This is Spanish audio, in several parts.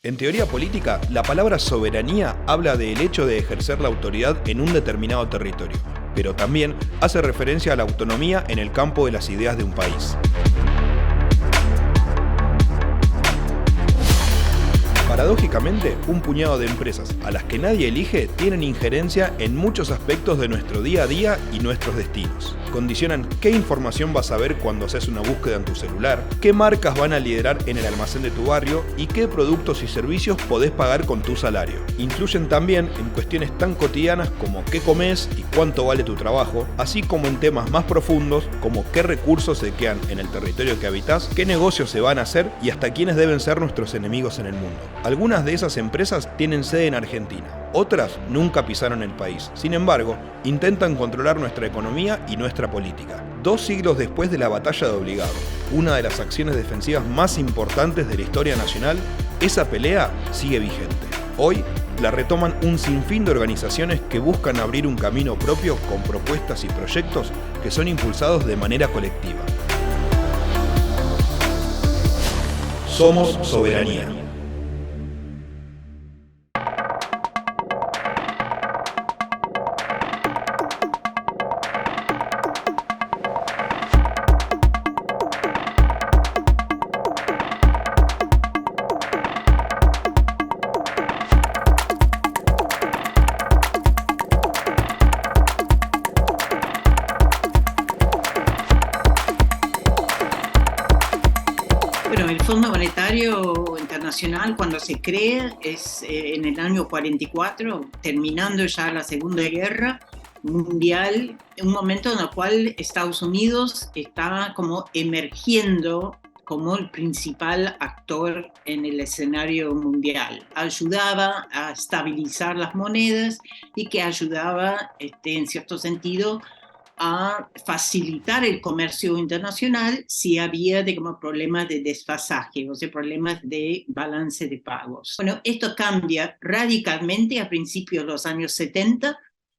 En teoría política, la palabra soberanía habla del hecho de ejercer la autoridad en un determinado territorio, pero también hace referencia a la autonomía en el campo de las ideas de un país. Paradójicamente, un puñado de empresas a las que nadie elige tienen injerencia en muchos aspectos de nuestro día a día y nuestros destinos. Condicionan qué información vas a ver cuando haces una búsqueda en tu celular, qué marcas van a liderar en el almacén de tu barrio y qué productos y servicios podés pagar con tu salario. Influyen también en cuestiones tan cotidianas como qué comes y cuánto vale tu trabajo, así como en temas más profundos como qué recursos se quedan en el territorio que habitas, qué negocios se van a hacer y hasta quiénes deben ser nuestros enemigos en el mundo. Algunas de esas empresas tienen sede en Argentina, otras nunca pisaron el país. Sin embargo, intentan controlar nuestra economía y nuestra política. 2 siglos después de la batalla de Obligado, una de las acciones defensivas más importantes de la historia nacional, esa pelea sigue vigente. Hoy la retoman un sinfín de organizaciones que buscan abrir un camino propio con propuestas y proyectos que son impulsados de manera colectiva. Somos soberanía. Bueno, el Fondo Monetario Internacional, cuando se crea, es en el año 44, terminando ya la Segunda Guerra Mundial, un momento en el cual Estados Unidos estaba como emergiendo como el principal actor en el escenario mundial. Ayudaba a estabilizar las monedas y que ayudaba, en cierto sentido, a facilitar el comercio internacional si había, digamos, problemas de desfasaje, o sea, problemas de balance de pagos. Bueno, esto cambia radicalmente a principios de los años 70,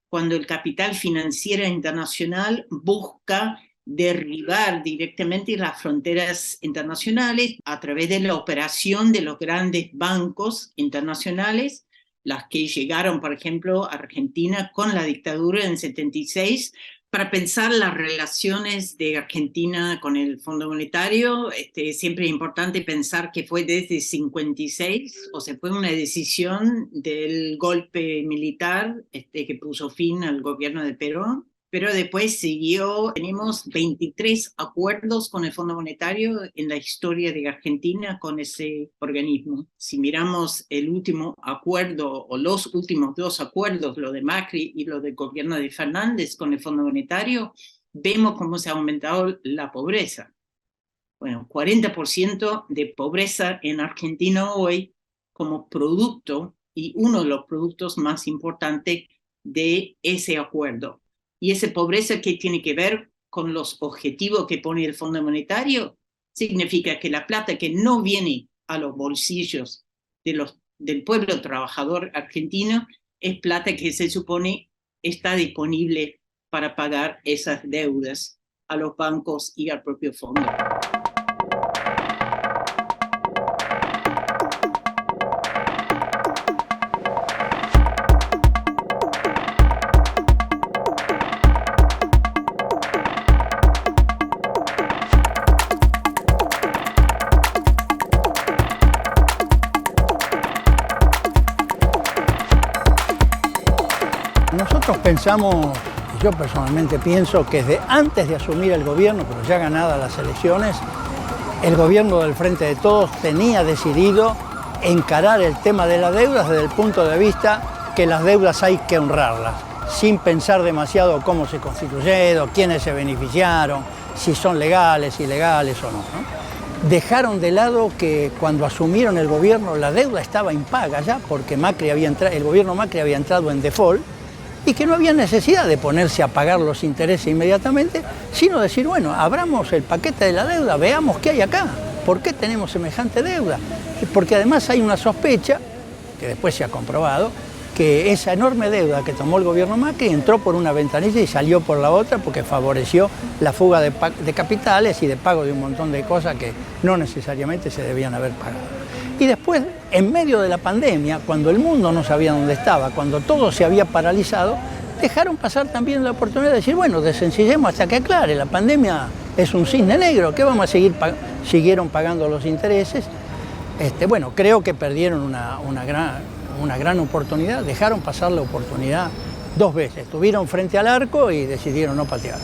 cuando el capital financiero internacional busca derribar directamente las fronteras internacionales a través de la operación de los grandes bancos internacionales, las que llegaron, por ejemplo, a Argentina con la dictadura en 76, para pensar las relaciones de Argentina con el Fondo Monetario. Siempre es importante pensar que fue desde 56, o sea, fue una decisión del golpe militar que puso fin al gobierno de Perón, pero después tenemos 23 acuerdos con el Fondo Monetario en la historia de Argentina con ese organismo. Si miramos el último acuerdo o los últimos 2 acuerdos, lo de Macri y lo del gobierno de Fernández con el Fondo Monetario, vemos cómo se ha aumentado la pobreza. Bueno, 40% de pobreza en Argentina hoy como producto, y uno de los productos más importantes de ese acuerdo. Y esa pobreza que tiene que ver con los objetivos que pone el Fondo Monetario, significa que la plata que no viene a los bolsillos del pueblo trabajador argentino es plata que se supone está disponible para pagar esas deudas a los bancos y al propio fondo. Nosotros pensamos, yo personalmente pienso que desde antes de asumir el gobierno, pero ya ganadas las elecciones, el gobierno del Frente de Todos tenía decidido encarar el tema de las deudas desde el punto de vista que las deudas hay que honrarlas, sin pensar demasiado cómo se constituyeron, quiénes se beneficiaron, si son legales, ilegales o no. Dejaron de lado que cuando asumieron el gobierno la deuda estaba impaga ya, porque el gobierno Macri había entrado en default, y que no había necesidad de ponerse a pagar los intereses inmediatamente, sino decir, bueno, abramos el paquete de la deuda, veamos qué hay acá, por qué tenemos semejante deuda. Porque además hay una sospecha, que después se ha comprobado, que esa enorme deuda que tomó el gobierno Macri entró por una ventanilla y salió por la otra porque favoreció la fuga de capitales y de pago de un montón de cosas que no necesariamente se debían haber pagado. Y después, en medio de la pandemia, cuando el mundo no sabía dónde estaba, cuando todo se había paralizado, dejaron pasar también la oportunidad de decir, bueno, desencillemos hasta que aclare, la pandemia es un cisne negro, ¿qué vamos a seguir? Siguieron pagando los intereses. Bueno, creo que perdieron una gran oportunidad, dejaron pasar la oportunidad 2 veces, estuvieron frente al arco y decidieron no patear.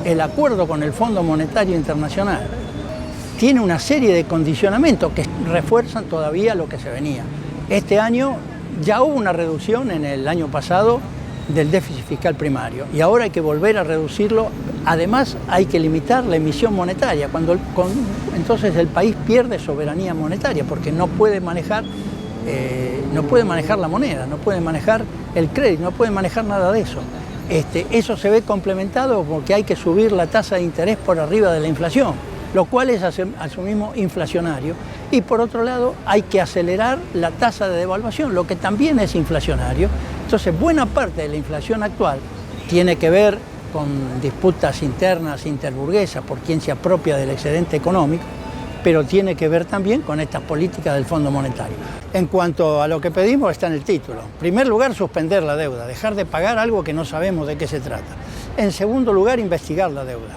El acuerdo con el Fondo Monetario Internacional tiene una serie de condicionamientos que refuerzan todavía lo que se venía. Este año ya hubo una reducción en el año pasado del déficit fiscal primario y ahora hay que volver a reducirlo. Además hay que limitar la emisión monetaria, entonces el país pierde soberanía monetaria porque no puede manejar la moneda, no puede manejar el crédito, no puede manejar nada de eso. Eso se ve complementado porque hay que subir la tasa de interés por arriba de la inflación, lo cual es asimismo inflacionario. Y por otro lado hay que acelerar la tasa de devaluación, lo que también es inflacionario. Entonces buena parte de la inflación actual tiene que ver con disputas internas, interburguesas, por quién se apropia del excedente económico, pero tiene que ver también con estas políticas del Fondo Monetario. En cuanto a lo que pedimos, está en el título. En primer lugar, suspender la deuda, dejar de pagar algo que no sabemos de qué se trata. En segundo lugar, investigar la deuda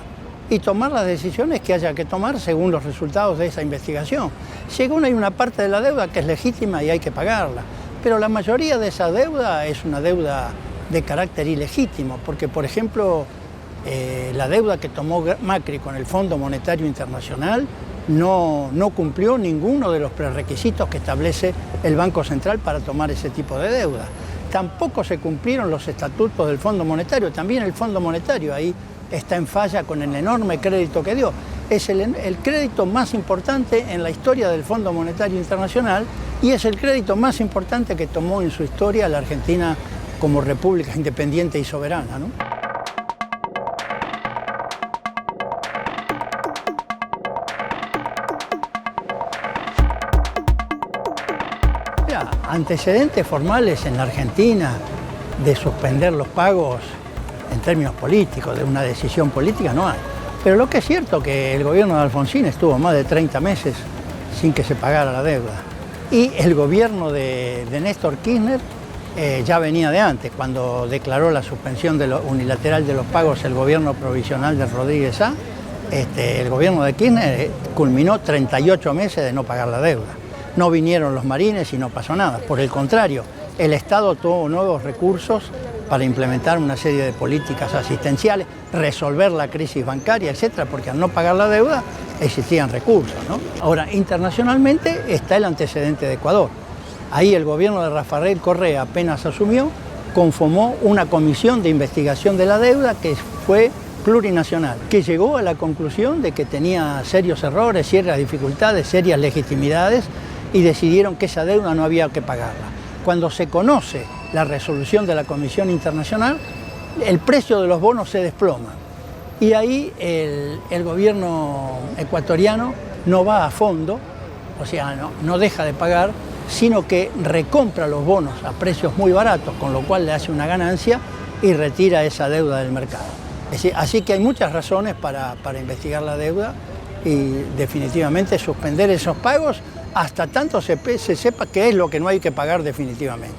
y tomar las decisiones que haya que tomar según los resultados de esa investigación. Según hay una parte de la deuda que es legítima y hay que pagarla, pero la mayoría de esa deuda es una deuda de carácter ilegítimo, porque, por ejemplo, la deuda que tomó Macri con el Fondo Monetario Internacional no cumplió ninguno de los prerequisitos que establece el Banco Central para tomar ese tipo de deuda. Tampoco se cumplieron los estatutos del Fondo Monetario, también el Fondo Monetario ahí está en falla con el enorme crédito que dio. Es el crédito más importante en la historia del Fondo Monetario Internacional y es el crédito más importante que tomó en su historia la Argentina como república independiente y soberana, ¿no? Mira, antecedentes formales en la Argentina de suspender los pagos en términos políticos, de una decisión política, no hay. Pero lo que es cierto es que el gobierno de Alfonsín estuvo más de 30 meses sin que se pagara la deuda. Y el gobierno de Néstor Kirchner ya venía de antes, cuando declaró la suspensión unilateral de los pagos el gobierno provisional de Rodríguez Sá. El gobierno de Kirchner culminó 38 meses de no pagar la deuda. No vinieron los marines y no pasó nada. Por el contrario, el Estado tuvo nuevos recursos para implementar una serie de políticas asistenciales, resolver la crisis bancaria, etcétera, porque al no pagar la deuda existían recursos, ¿no? Ahora, internacionalmente está el antecedente de Ecuador. Ahí el gobierno de Rafael Correa apenas asumió, conformó una comisión de investigación de la deuda que fue plurinacional, que llegó a la conclusión de que tenía serios errores, serias dificultades, serias legitimidades y decidieron que esa deuda no había que pagarla. Cuando se conoce la resolución de la Comisión Internacional, el precio de los bonos se desploma. Y ahí el gobierno ecuatoriano no va a fondo, o sea, no deja de pagar, sino que recompra los bonos a precios muy baratos, con lo cual le hace una ganancia y retira esa deuda del mercado. Así que hay muchas razones para investigar la deuda y definitivamente suspender esos pagos hasta tanto se sepa qué es lo que no hay que pagar definitivamente.